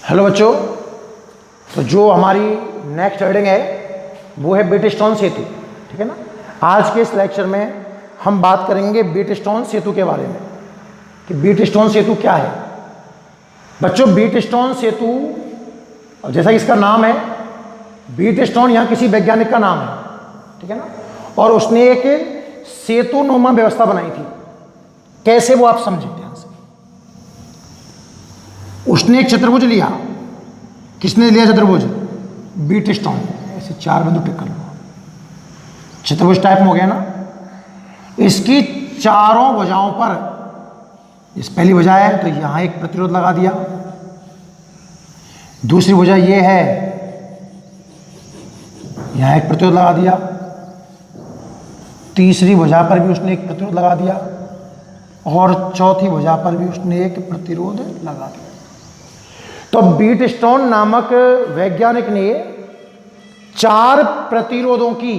Hello बच्चों, तो जो हमारी नेक्स्ट हेडिंग है वो है व्हीटस्टोन सेतु। ठीक है ना। आज के इस लेक्चर में हम बात करेंगे व्हीटस्टोन सेतु के बारे में कि व्हीटस्टोन सेतु क्या है। बच्चों, व्हीटस्टोन सेतु जैसा इसका नाम है, व्हीटस्टोन यहाँ किसी वैज्ञानिक का नाम है। ठीक है ना। और उसने एक सेतुनुमा व्यवस्था बनाई थी। कैसे, वो आप समझें ध्यान से। उसने एक चतुर्भुज लिया। किसने लिया चतुर्भुज? व्हीटस्टोन। ऐसे चार बिंदु टिक कर लो, चतुर्भुज टाइप में हो गया ना। इसकी चारों भुजाओं पर, इस पहली भुजा है तो यहां एक प्रतिरोध लगा दिया, दूसरी भुजा ये है, यहां एक प्रतिरोध लगा दिया, तीसरी भुजा पर भी उसने एक प्रतिरोध लगा दिया और चौथी भुजा पर भी उसने एक प्रतिरोध लगा दिया। तो व्हीटस्टोन नामक वैज्ञानिक ने चार प्रतिरोधों की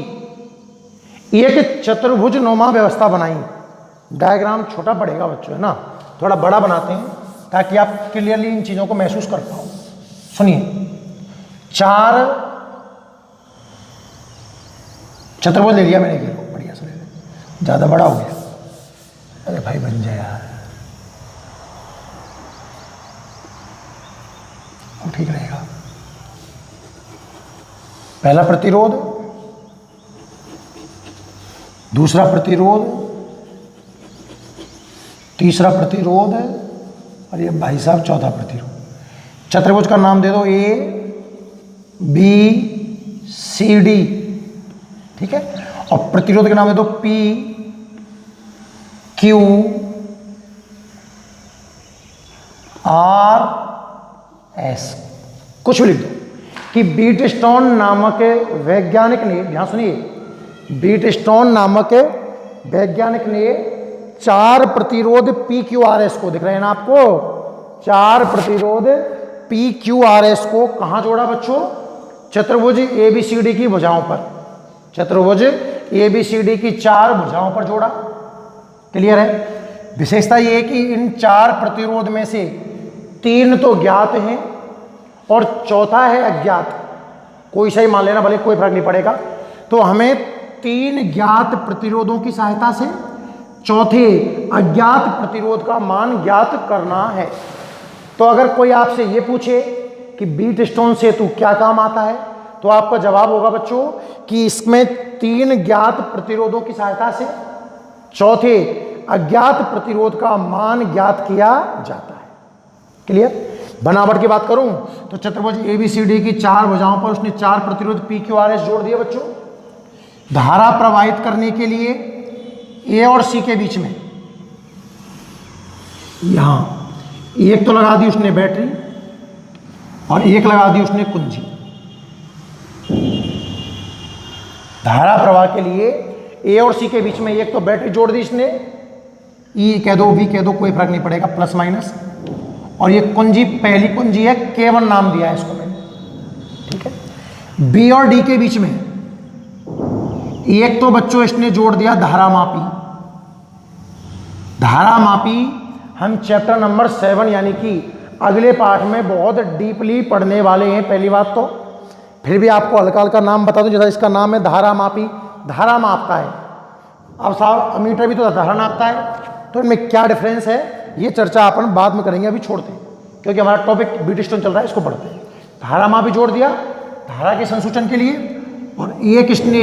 एक चतुर्भुज नुमा व्यवस्था बनाई। डायग्राम छोटा पड़ेगा बच्चों, है ना, थोड़ा बड़ा बनाते हैं ताकि आप क्लियरली इन चीजों को महसूस कर पाओ। सुनिए, चार चतुर्भुज ले लिया मैंने, बढ़िया से ले लिया, ज्यादा बड़ा हो गया। अरे भाई बन जाए यार, ठीक रहेगा। पहला प्रतिरोध, दूसरा प्रतिरोध, तीसरा प्रतिरोध और ये भाई साहब चौथा प्रतिरोध। चतुर्भुज का नाम दे दो ए बी सी डी। ठीक है। और प्रतिरोध का नाम दे दो पी क्यू आर एस। कुछ भी लिख दो कि व्हीटस्टोन नामक वैज्ञानिक ने, ध्यान सुनिए, व्हीटस्टोन नामक वैज्ञानिक ने चार प्रतिरोध पी क्यू आर एस को, दिख रहे हैं ना आपको, चार प्रतिरोध पी क्यू आर एस को कहां जोड़ा बच्चों? चतुर्भुज ए बी सी डी की भुजाओं पर। चतुर्भुज ए बी सी डी की चार भुजाओं पर जोड़ा। क्लियर है। विशेषता यह है कि इन चार प्रतिरोध में से तीन तो ज्ञात हैं और चौथा है अज्ञात। कोई सही मान लेना, भले कोई फर्क नहीं पड़ेगा। तो हमें तीन ज्ञात प्रतिरोधों की सहायता से चौथे अज्ञात प्रतिरोध का मान ज्ञात करना है। तो अगर कोई आपसे यह पूछे कि व्हीटस्टोन सेतु क्या काम आता है, तो आपका जवाब होगा बच्चों कि इसमें तीन ज्ञात प्रतिरोधों की सहायता से चौथे अज्ञात प्रतिरोध का मान ज्ञात किया जाता है। क्लियर। बनावट की बात करूं तो चतुर्भुज ए बी सी डी की चार भुजाओं पर उसने चार प्रतिरोध पी क्यू आर एस जोड़ दिए बच्चों। धारा प्रवाहित करने के लिए ए और सी के बीच में यहां एक तो लगा दी उसने बैटरी और एक लगा दी उसने कुंजी। धारा प्रवाह के लिए ए और सी के बीच में एक तो बैटरी जोड़ दी इसने, ई कह दो वी कह दो, कोई फर्क नहीं पड़ेगा, प्लस माइनस। और ये कुंजी, पहली कुंजी है K1 नाम दिया है इसको मैंने। ठीक है। बी और डी के बीच में एक तो बच्चों इसने जोड़ दिया धारा मापी। धारा मापी हम चैप्टर नंबर 7 यानी कि अगले पाठ में बहुत डीपली पढ़ने वाले हैं। पहली बात तो फिर भी आपको हल्का हल्का नाम बता दूं, जैसा इसका नाम है धारा मापी, धारा मापता है। अब साहब अमीटर भी तो धारा नापता है, तो इनमें क्या डिफरेंस है ये चर्चा अपन बाद में करेंगे, अभी छोड़ते हैं क्योंकि हमारा टॉपिक व्हीटस्टोन चल रहा है, इसको पढ़ते हैं। धारा मापी जोड़ दिया धारा के संसूचन के लिए, और एक इसने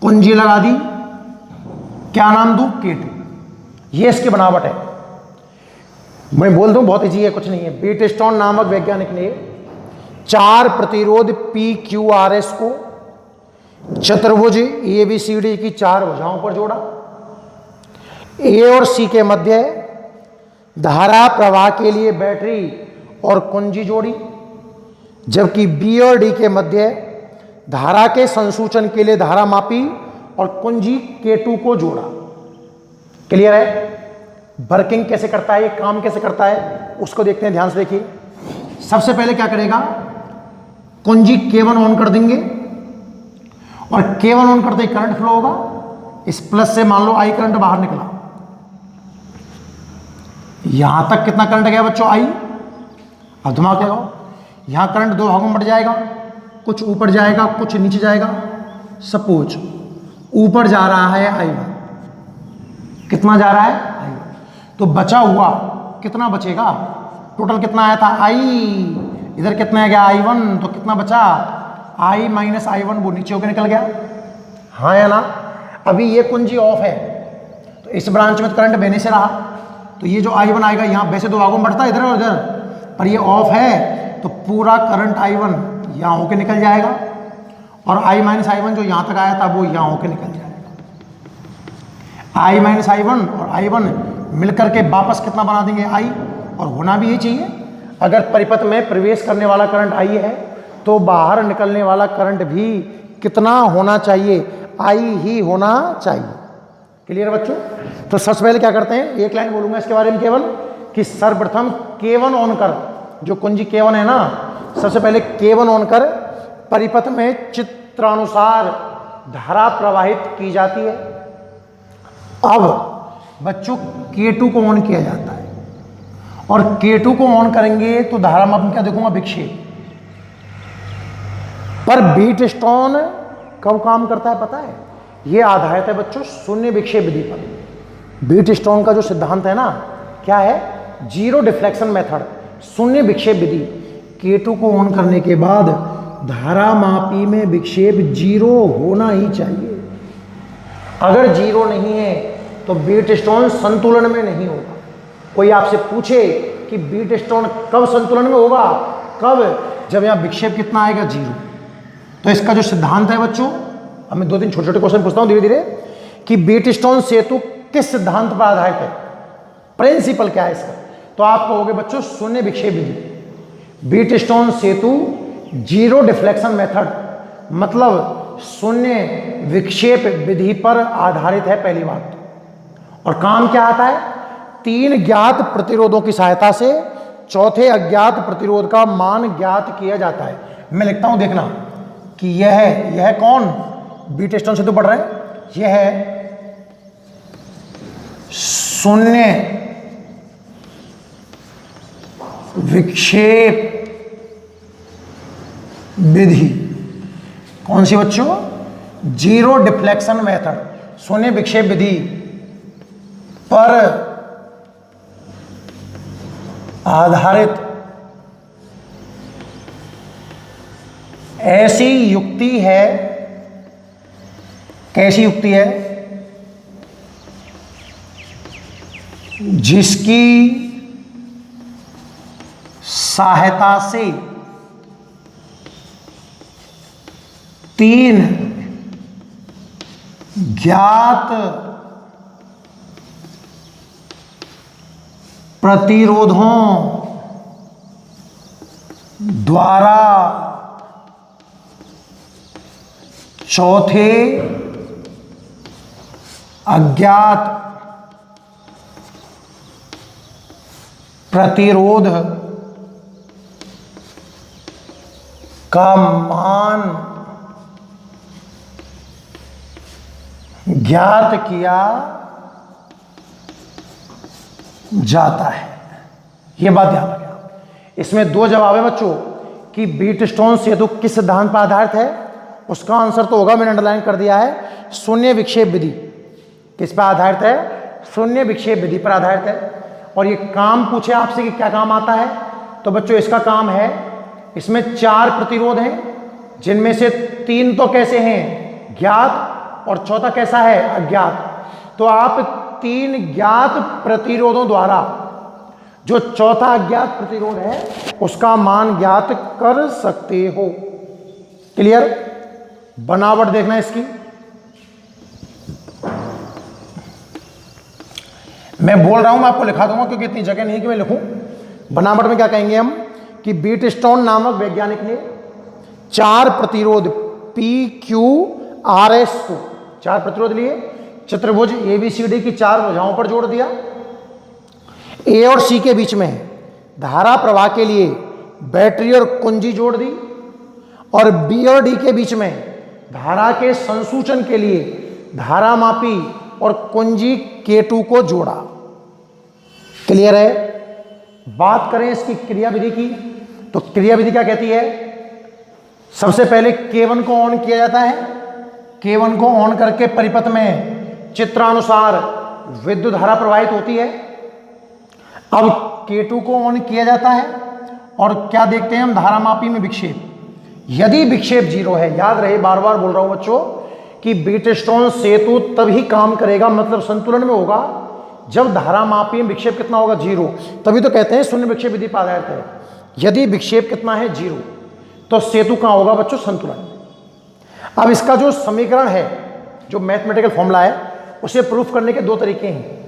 कुंजी लगा दी, क्या नाम दूं? K2। ये इसकी बनावट है। मैं बोल दूं बहुत इजी है, कुछ नहीं है। व्हीटस्टोन नामक वैज्ञानिक ने चार प्रतिरोध पी क्यू आर एस को चतुर्भुज ए बी सी डी की चार भुजाओं पर जोड़ा। ए और सी के मध्य धारा प्रवाह के लिए बैटरी और कुंजी जोड़ी, जबकि बी और डी के मध्य धारा के संसूचन के लिए धारा मापी और कुंजी K2 को जोड़ा। क्लियर है। वर्किंग कैसे करता है, ये काम कैसे करता है, उसको देखते हैं, ध्यान से देखिए। सबसे पहले क्या करेगा, कुंजी K1 ऑन कर देंगे और K1 ऑन करते ही करंट फ्लो होगा। इस प्लस से मान लो I करंट बाहर निकला, यहां तक कितना करंट गया बच्चों? आई। अब दिमाग लगाओ, यहाँ करंट दो भागों में बढ़ जाएगा, कुछ ऊपर जाएगा कुछ नीचे जाएगा। सपोज ऊपर जा रहा है I1, कितना जा रहा है I1, तो बचा हुआ कितना बचेगा, टोटल कितना आया था I, इधर कितना आ गया I1, तो कितना बचा I माइनस I1, वो नीचे होकर निकल गया, हाँ या ना। अभी ये कुंजी ऑफ है तो इस ब्रांच में करंट बहने से रहा, तो ये जो I1 आएगा यहाँ वैसे दो भागों में बढ़ता है इधर और इधर, पर ये ऑफ है तो पूरा करंट I1 यहाँ होके निकल जाएगा और I माइनस I1 जो यहाँ तक आया था वो यहाँ होके निकल जाएगा। I माइनस I1 और I1 मिलकर के वापस कितना बना देंगे I, और होना भी यही चाहिए। अगर परिपथ में प्रवेश करने वाला करंट I है तो बाहर निकलने वाला करंट भी कितना होना चाहिए, I ही होना चाहिए। क्लियर बच्चों? तो सबसे पहले क्या करते हैं, एक लाइन बोलूंगा इसके बारे में केवल कि सर्वप्रथम K1 ऑन कर, जो कुंजी K1 है ना, सबसे पहले K1 ऑन कर परिपथ में चित्रानुसार धारा प्रवाहित की जाती है। अब बच्चों K2 को ऑन किया जाता है और K2 को ऑन करेंगे तो धारा में अपन क्या देखूंगा, विक्षेप। पर बीट स्टोन कब काम करता है पता है, ये आधारित है बच्चों शून्य विक्षेप विधि पर। बीट स्टोन का जो सिद्धांत है ना, क्या है, जीरो डिफ्लेक्शन मेथड, शून्य विक्षेप विधि। K2 को ऑन करने के बाद धारा मापी में विक्षेप जीरो होना ही चाहिए। अगर जीरो नहीं है तो बीट स्टोन संतुलन में नहीं होगा। कोई आपसे पूछे कि बीट स्टोन कब संतुलन में होगा, कब, जब यहां विक्षेप कितना आएगा, जीरो। तो इसका जो सिद्धांत है बच्चों, अब मैं 2-3 छोटे छोटे क्वेश्चन पूछता हूं धीरे धीरे, कि बीट स्टोन सेतु किस सिद्धांत पर आधारित है, प्रिंसिपल क्या है इसका, तो आप कहोगे बच्चों शून्य विक्षेप विधि। बीट स्टोन सेतु जीरो डिफ्लेक्शन मेथड, मतलब शून्य विक्षेप विधि पर आधारित है पहली बात। और काम क्या आता है, 3 ज्ञात प्रतिरोधों की सहायता से चौथे अज्ञात प्रतिरोध का मान ज्ञात किया जाता है। मैं लिखता हूं, देखना कि यह कौन बीट स्टोन सेतु पढ़ रहे हैं, यह है शून्य विक्षेप विधि। कौन सी बच्चों, जीरो डिफ्लेक्शन मेथड, शून्य विक्षेप विधि पर आधारित ऐसी युक्ति है। कैसी युक्ति है, जिसकी सहायता से 3 ज्ञात प्रतिरोधों द्वारा चौथे अज्ञात प्रतिरोध का मान ज्ञात किया जाता है। यह बात ध्यान रखें। इसमें 2 जवाब है बच्चों कि बीट स्टोन सेतु किस सिद्धांत पर आधारित है। उसका आंसर तो होगा, मैंने अंडरलाइन कर दिया है, शून्य विक्षेप विधि। किस पर आधारित है, शून्य विक्षेप विधि पर आधारित है। और ये काम पूछे आपसे कि क्या काम आता है, तो बच्चों इसका काम है, इसमें 4 प्रतिरोध हैं, जिनमें से 3 तो कैसे हैं, ज्ञात, और चौथा कैसा है, अज्ञात। तो आप 3 ज्ञात प्रतिरोधों द्वारा जो चौथा अज्ञात प्रतिरोध है उसका मान ज्ञात कर सकते हो। क्लियर? बनावट देखना इसकी, मैं बोल रहा हूं, मैं आपको लिखा दूंगा क्योंकि इतनी जगह नहीं है कि मैं लिखूं। बनावट में क्या कहेंगे हम कि बीट स्टोन नामक वैज्ञानिक ने 4 प्रतिरोध PQRS को 4 प्रतिरोध लिए, चतुर्भुज ABCD की 4 भुजाओं पर जोड़ दिया। A और C के बीच में धारा प्रवाह के लिए बैटरी और कुंजी जोड़ दी, और B और D के बीच में धारा के संसूचन के लिए धारा मापी और कुंजी K2 को जोड़ा। क्लियर है? बात करें इसकी क्रियाविधि की, तो क्रिया विधि क्या कहती है, सबसे पहले K1 को ऑन किया जाता है, K1 को ऑन करके परिपथ में चित्रानुसार विद्युत धारा प्रवाहित होती है। अब K2 को ऑन किया जाता है और क्या देखते हैं हम, धारामापी में विक्षेप। यदि विक्षेप 0 है, याद रहे बार बार बोल रहा हूं बच्चों कि बीटस्टोन सेतु तभी काम करेगा, मतलब संतुलन में होगा, जब धारामापी में विक्षेप कितना होगा, 0। तभी तो कहते हैं शून्य विक्षेप विधि पादायत है। यदि विक्षेप कितना है, 0, तो सेतु कहां होगा बच्चों, संतुलन। अब इसका जो समीकरण है, जो मैथमेटिकल फॉर्मूला है, उसे प्रूफ करने के दो तरीके हैं।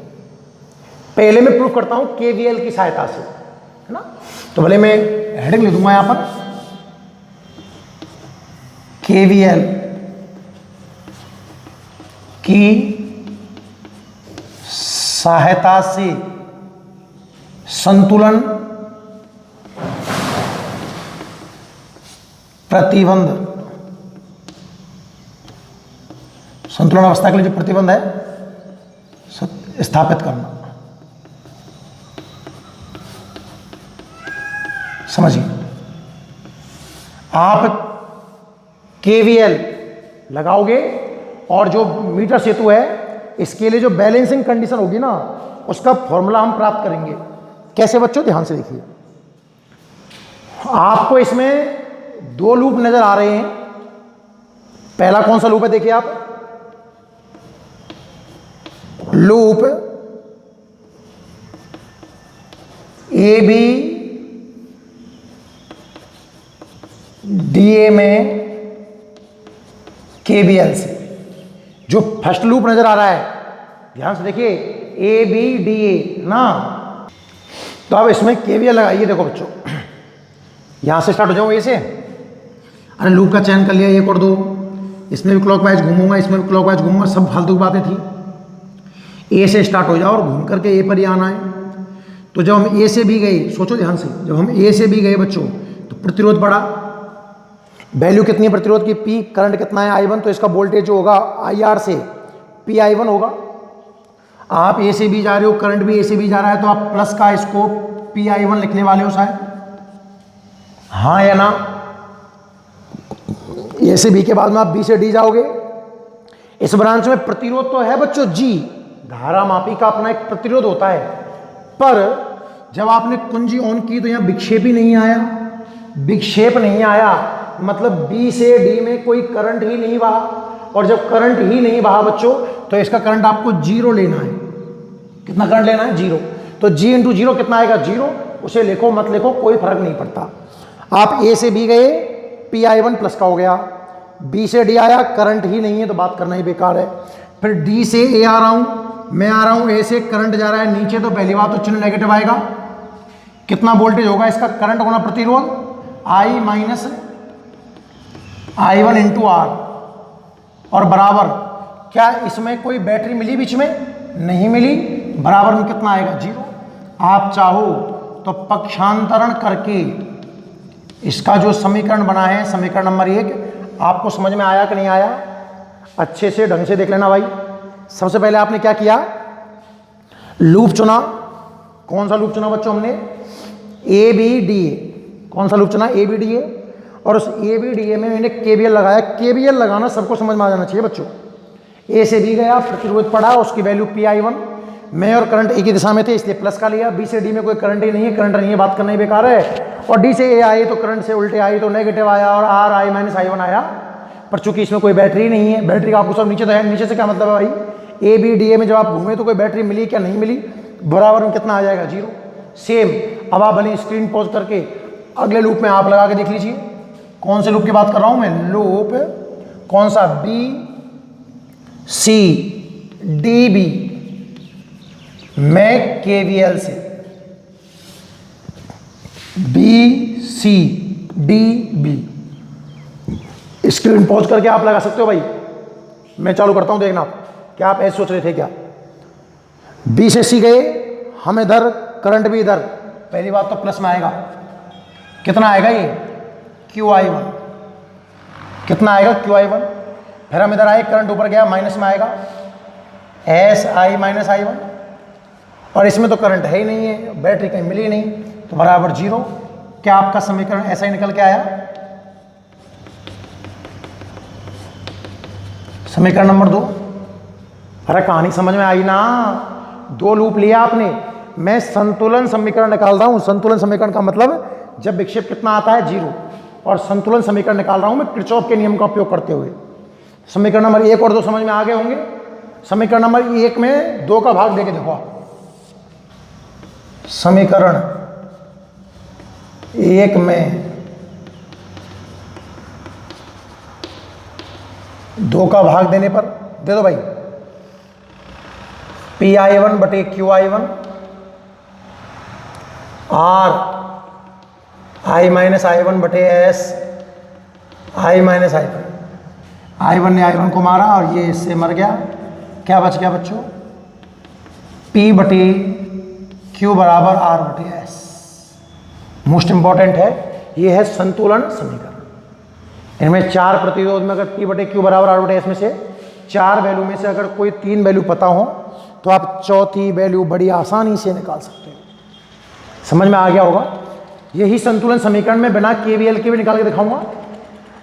पहले मैं प्रूफ करता हूं केवीएल की सहायता से, है ना। तो भले मैं हेडिंग लिख दूंगा यहां पर, केवीएल की सहायता से संतुलन प्रतिबंध, संतुलन अवस्था के लिए जो प्रतिबंध है स्थापित करना। समझिए, आप केवीएल लगाओगे और जो मीटर सेतु है इसके लिए जो बैलेंसिंग कंडीशन होगी ना, उसका फॉर्मूला हम प्राप्त करेंगे। कैसे बच्चों, ध्यान से देखिए। आपको इसमें दो लूप नजर आ रहे हैं। पहला कौन सा लूप है, देखिए आप, लूप ए बी डीए में केवीएल से। जो फर्स्ट लूप नजर आ रहा है, ध्यान से देखिए, ए बी डी ए ना, तो अब इसमें केवीएल लगाइए। देखो बच्चों, यहां से स्टार्ट हो जाऊं, ए से, अरे लूप का चयन कर लिया, एक और दो, इसमें भी क्लॉकवाइज घूमूंगा, इसमें भी क्लॉकवाइज घूमूंगा, सब फालतू की बातें थी। ए से स्टार्ट हो जाओ और घूम करके ए पर ही आना है। तो जब हम ए से भी गए, सोचो ध्यान से, जब हम ए से भी गए बच्चों, तो प्रतिरोध बढ़ा। वैल्यू कितनी है प्रतिरोध की, पी, करंट कितना है, I1, तो इसका वोल्टेज जो होगा IR से पी I1 होगा। आप ए से भी जा रहे हो, करंट भी ए से भी जा रहा है, तो आप प्लस का इसको पी I1 लिखने वाले हो शायद, हाँ या ना। ए से बी के बाद में आप बी से डी जाओगे। इस ब्रांच में प्रतिरोध तो है बच्चों जी, धारामापी का अपना एक प्रतिरोध होता है, पर जब आपने कुंजी ऑन की तो यहां विक्षेप ही नहीं आया। विक्षेप नहीं आया मतलब बी से डी में कोई करंट ही नहीं बहा, और जब करंट ही नहीं बहा बच्चों, तो इसका करंट आपको 0 लेना है। कितना करंट लेना है, 0। तो G इंटू 0 कितना आएगा, 0। उसे लिखो मत लिखो कोई फर्क नहीं पड़ता। आप ए से बी गए, पी I1 प्लस का हो गया, बी से डी आया, करंट ही नहीं है तो बात करना ही बेकार है। फिर डी से ए आ रहा हूं, मैं आ रहा हूं ए से, करंट जा रहा है नीचे, तो पहली बात तो चिन्ह नेगेटिव आएगा। कितना वोल्टेज होगा इसका, करंट होना प्रतिरोध I minus I1 into are, और बराबर, क्या इसमें कोई बैटरी मिली बीच में, नहीं मिली, बराबर में कितना आएगा, 0। आप चाहो तो पक्षांतरण करके इसका जो समीकरण बना है, समीकरण नंबर 1, आपको समझ में आया कि नहीं आया, अच्छे से ढंग से देख लेना भाई। सबसे पहले आपने क्या किया, लूप चुना। कौन सा लूप चुना बच्चों हमने, ए बी डी ए। कौन सा लूप चुना, ए बी डी ए, और उस ए बी डी ए में मैंने केवीएल लगाया। केवीएल लगाना सबको समझ में आ जाना चाहिए बच्चों। ए से बी गया, प्रतिरोध पड़ा, उसकी वैल्यू पी I1, मैं और करंट एक ही दिशा में थे इसलिए प्लस का लिया। बी से डी में कोई करंट ही नहीं है, करंट नहीं है, बात करना ही बेकार है। और डी से ए आए तो करंट से उल्टे आई तो नेगेटिव आया, और आर I माइनस I1 आया। पर चूंकि इसमें कोई बैटरी नहीं है, बैटरी का आपको सब नीचे तो है, नीचे से क्या मतलब है भाई, ए बी डी ए में जब आप घूमे तो कोई बैटरी मिली क्या, नहीं मिली, बराबर में कितना आ जाएगा, 0। सेम, अब आप भले स्क्रीन पॉज करके अगले लूप में आप लगा के देख लीजिए। कौन से लूप की बात कर रहा हूं मैं, लूप कौन सा, बी सी डी बी में केवीएल से, B C D B. Screen pause करके आप लगा सकते हो भाई, मैं चालू करता हूं, देखना आप क्या आप ऐसे सोच रहे थे क्या। बी से सी गए हम इधर, करंट भी इधर, पहली बात तो प्लस में आएगा, कितना आएगा ये, क्यू I1, कितना आएगा क्यू I1। फिर हम इधर आए, करंट ऊपर गया, माइनस में आएगा एस I माइनस I1, और इसमें तो करंट है ही नहीं है, बैटरी कहीं मिली नहीं, तो बराबर 0। क्या आपका समीकरण ऐसा ही निकल के आया? समीकरण नंबर 2। अरे कहानी समझ में आई ना? 2 लूप लिया आपने। मैं संतुलन समीकरण निकाल रहा हूं। संतुलन समीकरण का मतलब जब विक्षेप कितना आता है 0, और संतुलन समीकरण निकाल रहा हूं मैं किरचॉफ के नियम का उपयोग करते हुए। समीकरण नंबर 1 और 2 समझ में आ गए होंगे। समीकरण नंबर 1 में 2 का भाग देके देखो आप। समीकरण 1 में 2 का भाग देने पर दे दो भाई, PI1 बटे QI1 R I minus I1 बटे S I minus I1। I1 ने I1 को मारा और ये इससे मर गया। क्या बच गया बच्चों? P बटे Q बराबर R बटे S। मोस्ट इंपॉर्टेंट है, ये है संतुलन समीकरण। इनमें 4 प्रतिरोध में अगर P बटे Q बराबर R बटे S में से 4 वैल्यू में से अगर कोई 3 वैल्यू पता हो तो आप चौथी वैल्यू बड़ी आसानी से निकाल सकते हो। समझ में आ गया होगा? यही संतुलन समीकरण में बिना KVL के भी निकाल के दिखाऊंगा,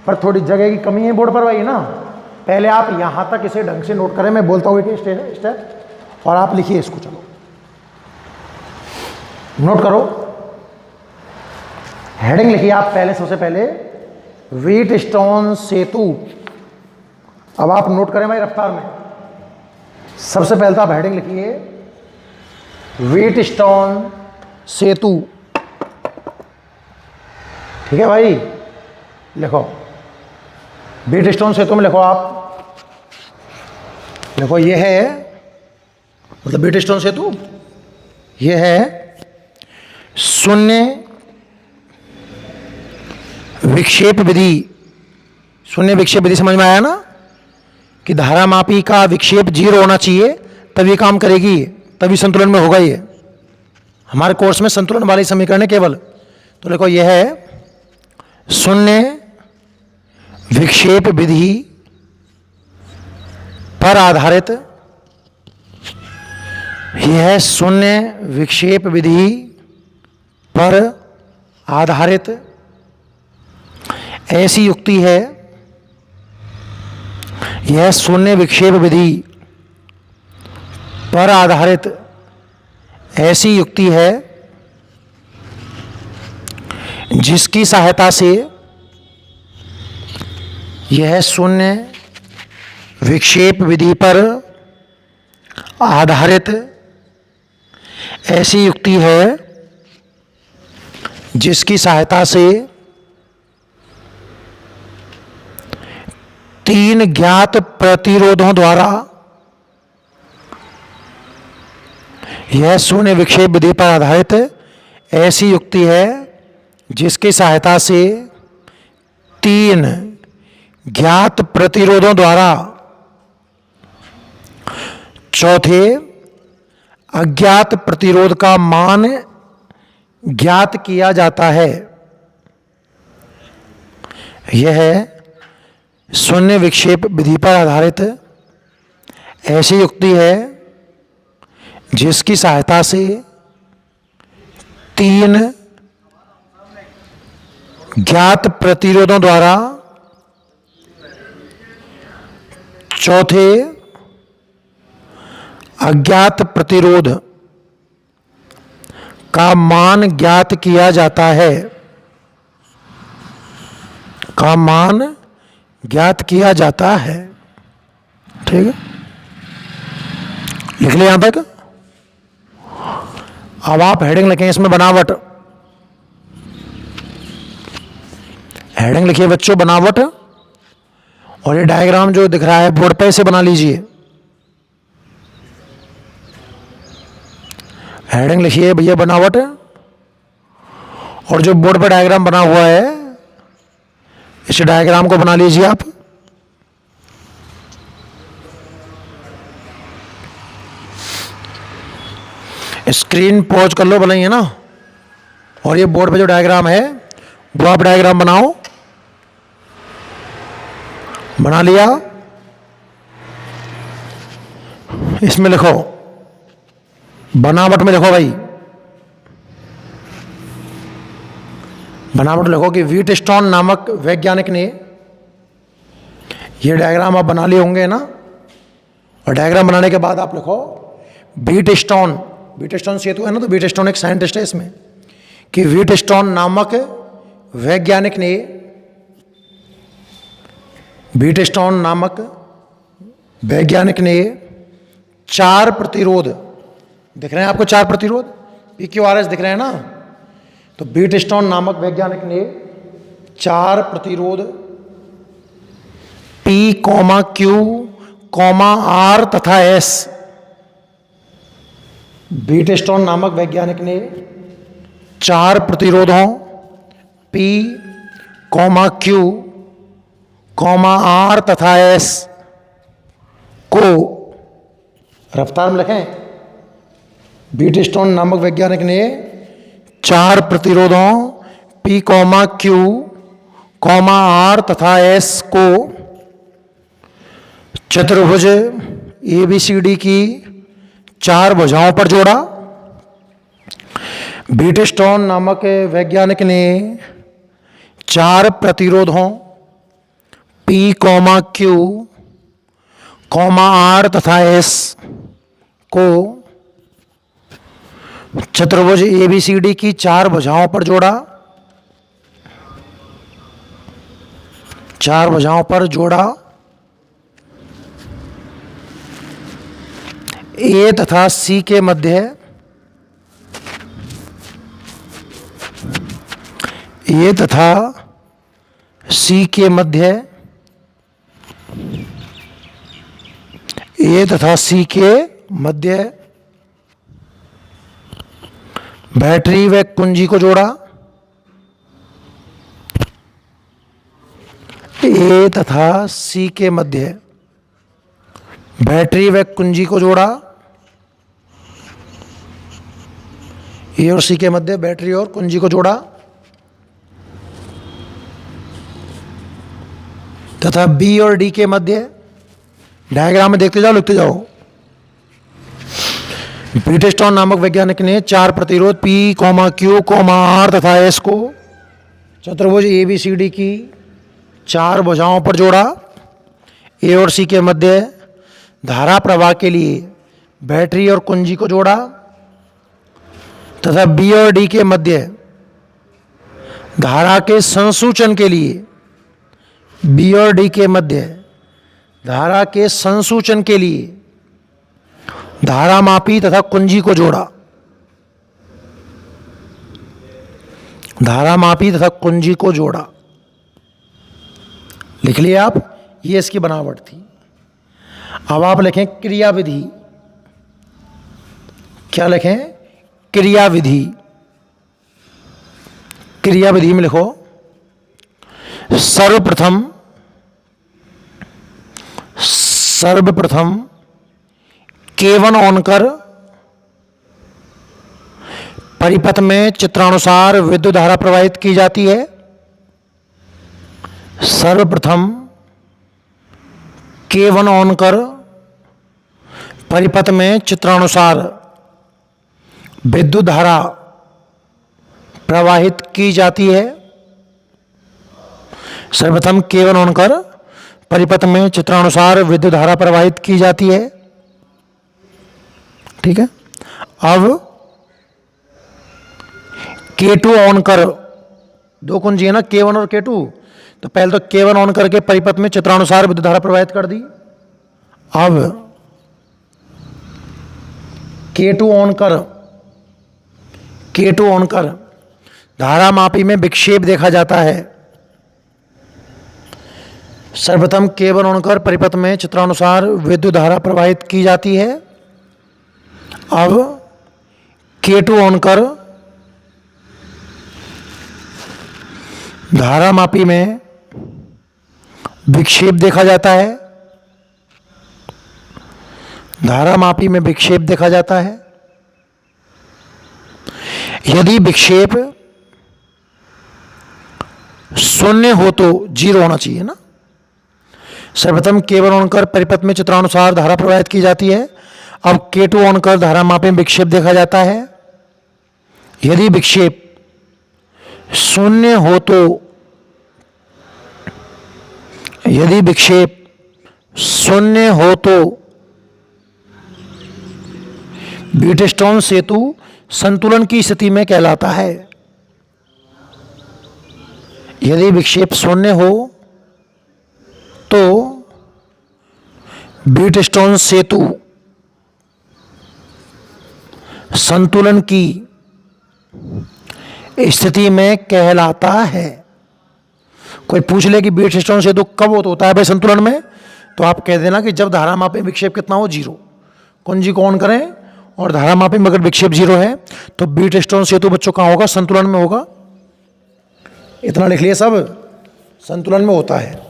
पर थोड़ी जगह की कमी है बोर्ड पर भाई ना। पहले आप यहां तक इसे ढंग से नोट करें, मैं बोलता हूँ स्टेप, और आप लिखिए इसको। चलो नोट करो, हेडिंग लिखिए आप पहले। सबसे पहले व्हीटस्टोन सेतु। अब आप नोट करें भाई रफ्तार में। सबसे पहले तो आप हेडिंग लिखिए व्हीटस्टोन सेतु। ठीक है भाई, लिखो व्हीटस्टोन सेतु में लिखो आप, लिखो ये है, मतलब व्हीटस्टोन सेतु ये है शून्य विक्षेप विधि। शून्य विक्षेप विधि समझ में आया ना, कि धारामापी का विक्षेप 0 होना चाहिए तभी काम करेगी, तभी संतुलन में होगा। ये हमारे कोर्स में संतुलन वाली समीकरण है केवल। तो देखो यह है शून्य विक्षेप विधि पर आधारित, यह है शून्य विक्षेप विधि पर आधारित ऐसी युक्ति है, यह शून्य विक्षेप विधि पर आधारित ऐसी युक्ति है जिसकी सहायता से यह शून्य विक्षेप विधि पर आधारित ऐसी युक्ति है जिसकी सहायता से 3 ज्ञात प्रतिरोधों द्वारा, यह शून्य विक्षेप विधि पर आधारित ऐसी युक्ति है जिसकी सहायता से 3 ज्ञात प्रतिरोधों द्वारा चौथे अज्ञात प्रतिरोध का मान ज्ञात किया जाता है। यह शून्य विक्षेप विधि पर आधारित ऐसी युक्ति है जिसकी सहायता से 3 ज्ञात प्रतिरोधों द्वारा चौथे अज्ञात प्रतिरोध का मान ज्ञात किया जाता है, का मान ज्ञात किया जाता है। ठीक है, लिख लिया यहां तक। अब आप हेडिंग लिखें इसमें बनावट। हेडिंग लिखिए बच्चों बनावट, और ये डायग्राम जो दिख रहा है बोर्ड पे इसे बना लीजिए। हेडिंग लिखिए भैया बनावट, और जो बोर्ड पर डायग्राम बना हुआ है इस डायग्राम को बना लीजिए आप। स्क्रीन पॉज कर लो भले ही है ना, और ये बोर्ड पे जो डायग्राम है वो आप डायग्राम बनाओ। बना लिया, इसमें लिखो बनावट में लिखो भाई बनावट लिखो कि व्हीटस्टोन नामक वैज्ञानिक ने, ये डायग्राम आप बना लिए होंगे ना, और डायग्राम बनाने के बाद आप लिखो व्हीटस्टोन, व्हीटस्टोन सेतु है ना, तो व्हीटस्टोन एक साइंटिस्ट है इसमें, कि व्हीटस्टोन नामक वैज्ञानिक ने, व्हीटस्टोन नामक वैज्ञानिक ने 4 प्रतिरोध, दिख रहे हैं आपको 4 प्रतिरोध, PQRS दिख रहे हैं ना, तो व्हीटस्टोन नामक वैज्ञानिक ने 4 प्रतिरोध P, Q, R तथा S, व्हीटस्टोन नामक वैज्ञानिक ने 4 प्रतिरोधों P, Q, R तथा S को, रफ्तार में लिखें, व्हीटस्टोन नामक वैज्ञानिक ने 4 प्रतिरोधों P, Q, R तथा S को चतुर्भुज ABCD की 4 भुजाओं पर जोड़ा। व्हीटस्टोन नामक वैज्ञानिक ने 4 प्रतिरोधों P, Q, R तथा S को चतुर्भुज ABCD की 4 भुजाओं पर जोड़ा, 4 भुजाओं पर जोड़ा। A तथा C के मध्य, A तथा C के मध्य, A तथा C के मध्य बैटरी व कुंजी को जोड़ा। A तथा C के मध्य बैटरी व कुंजी को जोड़ा। A और C के मध्य बैटरी और कुंजी को जोड़ा तथा B और D के मध्य, डायग्राम में देखते जाओ, लिखते जाओ। व्हीटस्टोन नामक वैज्ञानिक ने 4 प्रतिरोध P, Q, R तथा S को चतुर्भुज ABCD की 4 भुजाओं पर जोड़ा। A और C के मध्य धारा प्रवाह के लिए बैटरी और कुंजी को जोड़ा तथा B और D के मध्य धारा के संसूचन के लिए, B और D के मध्य धारा के संसूचन के लिए धारामापी तथा कुंजी को जोड़ा। धारामापी तथा कुंजी को जोड़ा, लिख लिए आप, ये इसकी बनावट थी। अब आप लिखें क्रियाविधि। क्या लिखें? क्रियाविधि। क्रियाविधि में लिखो सर्वप्रथम K1 ऑन कर परिपथ में चित्रानुसार विद्युत धारा प्रवाहित की जाती है। सर्वप्रथम K1 ऑन कर परिपथ में चित्रानुसार विद्युत धारा प्रवाहित की जाती है। सर्वप्रथम K1 ऑन कर परिपथ में चित्रानुसार विद्युत धारा प्रवाहित की जाती है। ठीक है। अब K2 ऑन कर, 2 कुंजी है ना, K1 और K2, तो पहले तो K1 ऑन करके परिपथ में चित्रानुसार विद्युत धारा प्रवाहित कर दी। अब K2 ऑन कर धारामापी में विक्षेप देखा जाता है। सर्वप्रथम K1 ऑन कर परिपथ में चित्रानुसार विद्युत धारा प्रवाहित की जाती है। अब K2 ऑन कर धारामापी में विक्षेप देखा जाता है। धारामापी में विक्षेप देखा जाता है। यदि विक्षेप 0 हो तो 0 होना चाहिए ना। सर्वप्रथम K1 ऑन कर परिपथ में चित्रानुसार धारा प्रवाहित की जाती है। अब K2 ऑन कर धारामापी में विक्षेप देखा जाता है। यदि विक्षेप शून्य हो तो, यदि विक्षेप शून्य हो तो व्हीटस्टोन सेतु संतुलन की स्थिति में कहलाता है। यदि विक्षेप शून्य हो तो व्हीटस्टोन सेतु संतुलन की स्थिति में कहलाता है। कोई पूछ ले कि व्हीटस्टोन सेतु कब होता है भाई संतुलन में, तो आप कह देना कि जब धारामापी विक्षेप कितना हो, जीरो। कुंजी को ऑन करें और धारामापी में अगर विक्षेप जीरो है तो व्हीटस्टोन सेतु बच्चों कहाँ होगा, संतुलन में होगा। इतना लिख लिया, सब संतुलन में होता है।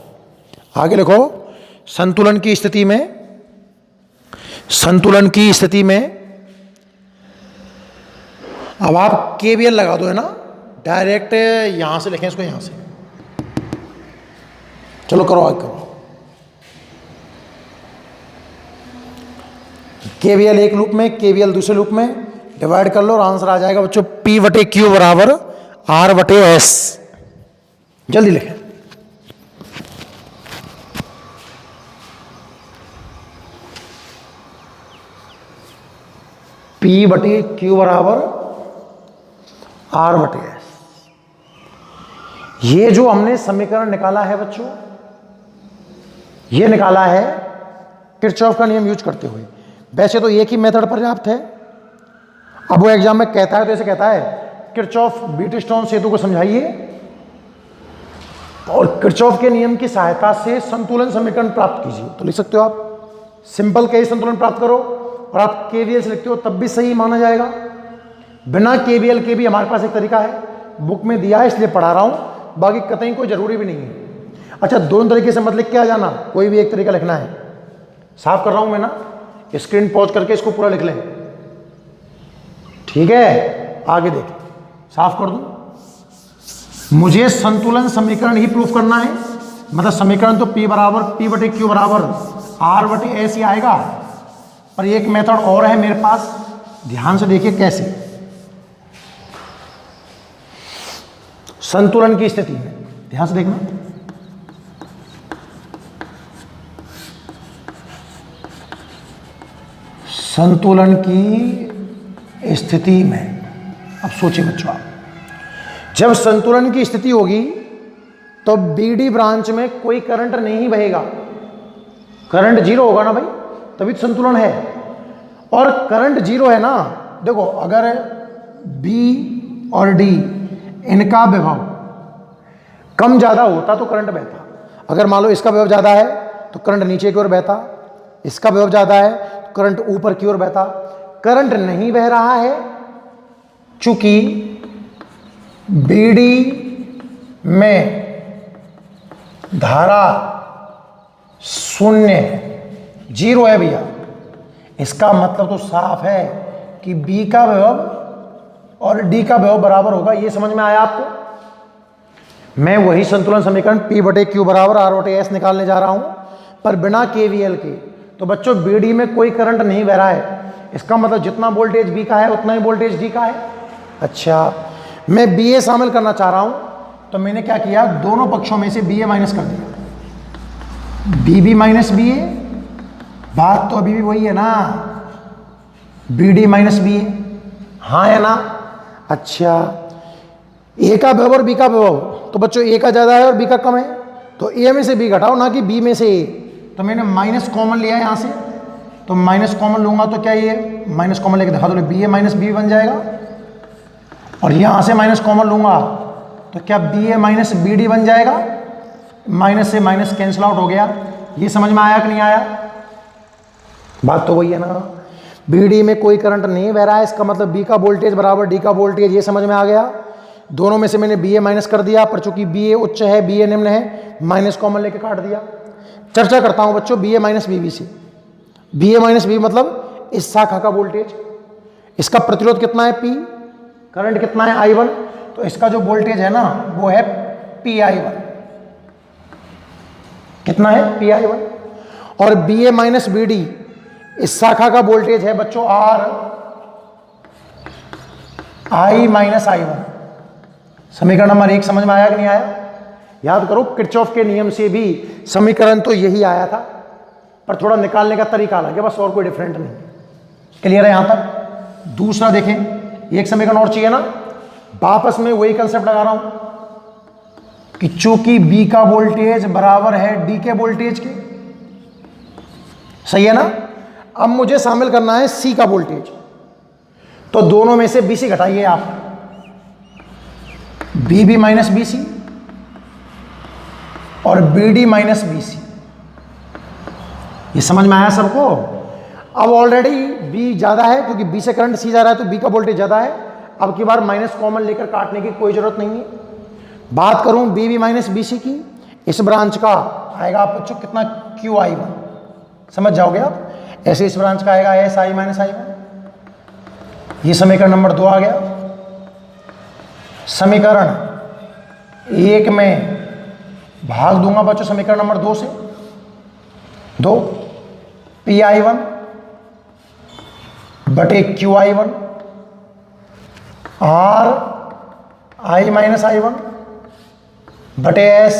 आगे लिखो, संतुलन की स्थिति में अब आप केवीएल लगा दो, है ना, डायरेक्ट यहां से लिखें इसको, यहां से। चलो करो, आगे करो। केवीएल एक लूप में, केवीएल दूसरे लूप में, डिवाइड कर लो और आंसर आ जाएगा बच्चों P/Q बराबर R/S। जल्दी लिखें। P/Q बराबर R/S। ये जो हमने समीकरण निकाला है बच्चों, ये निकाला है किरचॉफ का नियम यूज करते हुए। वैसे तो एक ही मेथड पर्याप्त है। अब वो एग्जाम में कहता है तो ऐसे कहता है, किरचॉफ व्हीटस्टोन सेतु को समझाइए और किरचॉफ के नियम की सहायता से संतुलन समीकरण प्राप्त कीजिए। तो लिख सकते हो आप, सिंपल के ही संतुलन प्राप्त करो और आप केवीएल से लिखते हो तब भी सही माना जाएगा। बिना केवीएल के भी हमारे पास एक तरीका है, बुक में दिया है इसलिए पढ़ा रहा हूं, बाकी कतई कोई जरूरी भी नहीं है। अच्छा, दोनों तरीके से मत लिख के आ जाना, कोई भी एक तरीका लिखना है। साफ कर रहा हूं मैं ना, स्क्रीन पॉज करके इसको पूरा लिख लें, ठीक है। आगे देखें, साफ कर दूं। मुझे संतुलन समीकरण ही प्रूफ करना है, मतलब समीकरण तो P/Q बराबर R/S ही आएगा, पर एक मेथड और है मेरे पास, ध्यान से देखिए कैसे। संतुलन की स्थिति में ध्यान से देखना, संतुलन की स्थिति में, अब सोचिए बच्चों आप, जब संतुलन की स्थिति होगी तो BD ब्रांच में कोई करंट नहीं बहेगा, करंट जीरो होगा ना भाई, तभी तो संतुलन है। और करंट जीरो है ना, देखो अगर B और D इनका विभव कम ज्यादा होता तो करंट बहता। अगर मान लो इसका विभव ज्यादा है तो करंट नीचे की ओर बहता, इसका विभव ज्यादा है तो करंट ऊपर की ओर बहता। करंट नहीं बह रहा है चूंकि BD में धारा शून्य जीरो है भैया, इसका मतलब तो साफ है कि B का विभव और D का विभव बराबर होगा। ये समझ में आया आपको? मैं वही संतुलन समीकरण P/Q बराबर R/S निकालने जा रहा हूं, पर बिना KVL के। तो बच्चों BD में कोई करंट नहीं बह रहा है, इसका मतलब जितना वोल्टेज B का है उतना ही वोल्टेज D का है। अच्छा, मैं BA शामिल करना चाह रहा हूं, तो मैंने क्या किया, दोनों पक्षों में से BA माइनस कर दिया। BB माइनस BA, बात तो अभी भी वही है ना, BD माइनस BA, हाँ है ना। अच्छा, A का विभव और B का विभव, तो बच्चों A का ज्यादा है और B का कम है, तो A में से B घटाओ, ना कि B में से A। तो मैंने माइनस कॉमन लिया यहां से, तो माइनस कॉमन लूंगा तो क्या ये माइनस कॉमन लेके दिखा दो, BA माइनस B बन जाएगा। और यहां से माइनस कॉमन लूंगा तो क्या BA माइनस BD बन जाएगा। माइनस से माइनस कैंसिल आउट हो गया। ये समझ में आया कि नहीं आया? बात तो वही है ना, BD में कोई करंट नहीं बह रहा है, इसका मतलब B का वोल्टेज बराबर D का वोल्टेज। ये समझ में आ गया। दोनों में से मैंने BA माइनस कर दिया, पर चूंकि BA उच्च है BA निम्न है, माइनस कॉमन लेके काट दिया। चर्चा करता हूं बच्चों BA माइनस BB से। BA माइनस BB मतलब इस शाखा का वोल्टेज, इसका प्रतिरोध कितना है P, करंट कितना है I1, तो इसका जो वोल्टेज है ना वो है PI1। कितना है PI1। और BA माइनस BD इस शाखा का वोल्टेज है बच्चों R I माइनस I1। समीकरण नंबर 1 समझ में आया कि नहीं आया? याद करो किरचॉफ के नियम से भी समीकरण तो यही आया था, पर थोड़ा निकालने का तरीका अलग है बस, और कोई डिफरेंट नहीं। क्लियर है यहां तक? दूसरा देखें, एक समीकरण और चाहिए ना, वापस में वही कंसेप्ट लगा रहा हूं कि चूंकि बी का वोल्टेज बराबर है डी के वोल्टेज के, सही है ना। अब मुझे शामिल करना है सी का वोल्टेज, तो दोनों में से बी सी घटाइए आप, B B minus B C और B D minus B C. ये समझ में आया सबको? अब ऑलरेडी बी ज़्यादा है क्योंकि बी से करंट सी जा रहा है, तो बी का वोल्टेज ज़्यादा है। अब की बार माइनस कॉमन लेकर काटने की कोई ज़रूरत नहीं है। बात करूं B B minus B C की, इस ब्रांच का आएगा आप बच्चों कितना, क्यू आई वन, समझ जाओगे आप। ऐसे इस ब्रांच का आएगा S I minus I one. ये समीकरण नंबर 2 आ गया। समीकरण 1 में भाग दूंगा बच्चों समीकरण नंबर 2 से, 2 पी आई वन बटे Q I one R I minus I one बटे S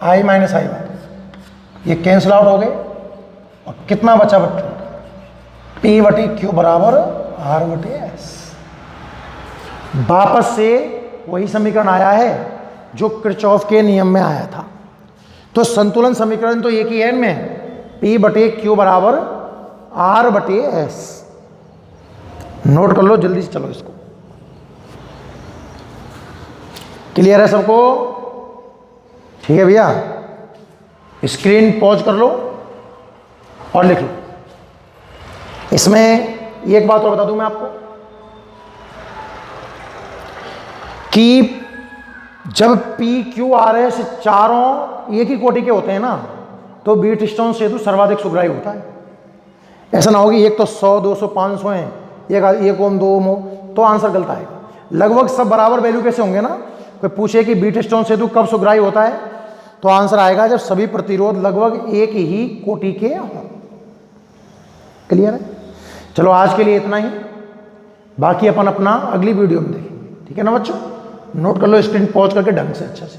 I minus I one. ये कैंसिल आउट हो गए और कितना बचा बच्चों, पी बटे क्यू बराबर आर बटे एस। वापस से वही समीकरण आया है जो किरचॉफ के नियम में आया था। तो संतुलन समीकरण तो एक ही है इनमें, पी बटे क्यू बराबर आर बटे एस। नोट कर लो जल्दी से, चलो इसको। क्लियर है सबको? ठीक है भैया, स्क्रीन पॉज कर लो और लिख लो। इसमें एक बात और बता दूं मैं आपको कि जब पी क्यू आर एस चारों एक ही कोटि के होते हैं ना, तो व्हीटस्टोन सेतु सर्वाधिक सुग्राही होता है। ऐसा ना हो कि एक तो 100, 200, 500 हैं, एक ओम 2 ओम हो, तो आंसर गलत आएगा। लगभग सब बराबर वैल्यू कैसे होंगे ना। कोई पूछे कि व्हीटस्टोन सेतु कब सुग्राही होता है, तो आंसर आएगा जब सभी प्रतिरोध लगभग एक ही कोटि के हों। क्लियर है? चलो आज के लिए इतना ही, बाकी अपन अपना अगली वीडियो में देखेंगे। ठीक है ना बच्चों? नोट कर लो, स्क्रीन पॉज करके ढंग से अच्छा से।